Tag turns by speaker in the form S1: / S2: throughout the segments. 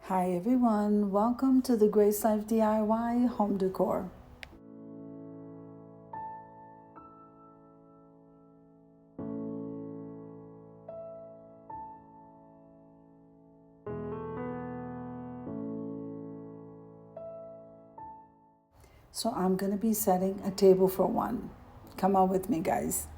S1: Hi everyone, welcome to the Grace Life DIY home decor. So I'm going to be setting a table for one. Come on with me, guys.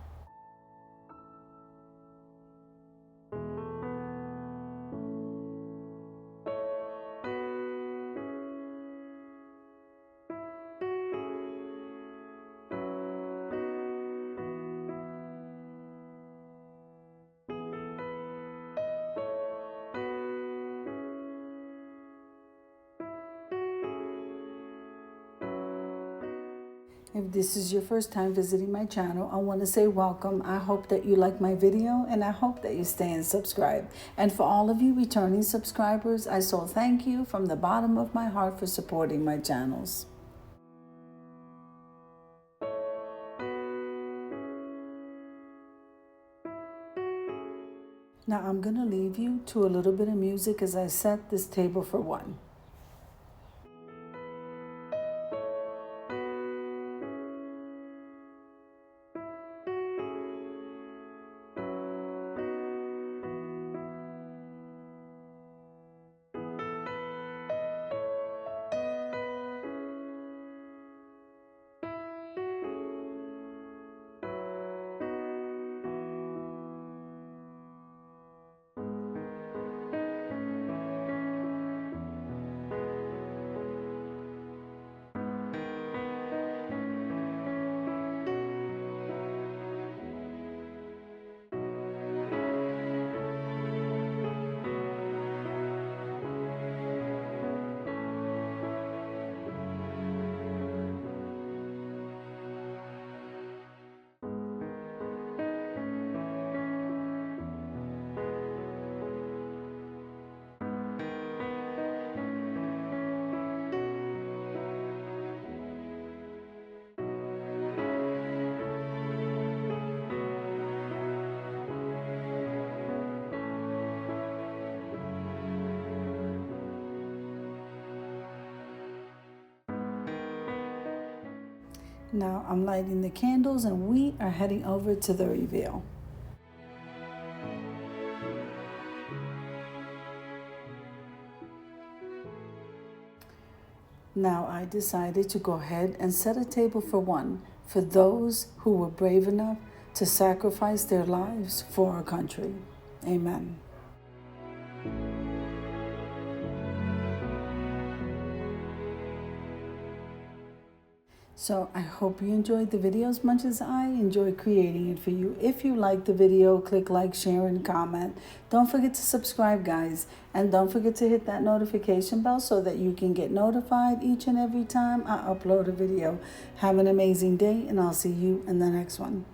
S1: If this is your first time visiting my channel, I want to say welcome. I hope that you like my video and I hope that you stay and subscribe. And for all of you returning subscribers, I so thank you from the bottom of my heart for supporting my channels. Now I'm going to leave you to a little bit of music as I set this table for one. Now I'm lighting the candles and we are heading over to the reveal. Now I decided to go ahead and set a table for one for those who were brave enough to sacrifice their lives for our country. Amen. So I hope you enjoyed the video as much as I enjoyed creating it for you. If you liked the video, click like, share, and comment. Don't forget to subscribe, guys. And don't forget to hit that notification bell so that you can get notified each and every time I upload a video. Have an amazing day, and I'll see you in the next one.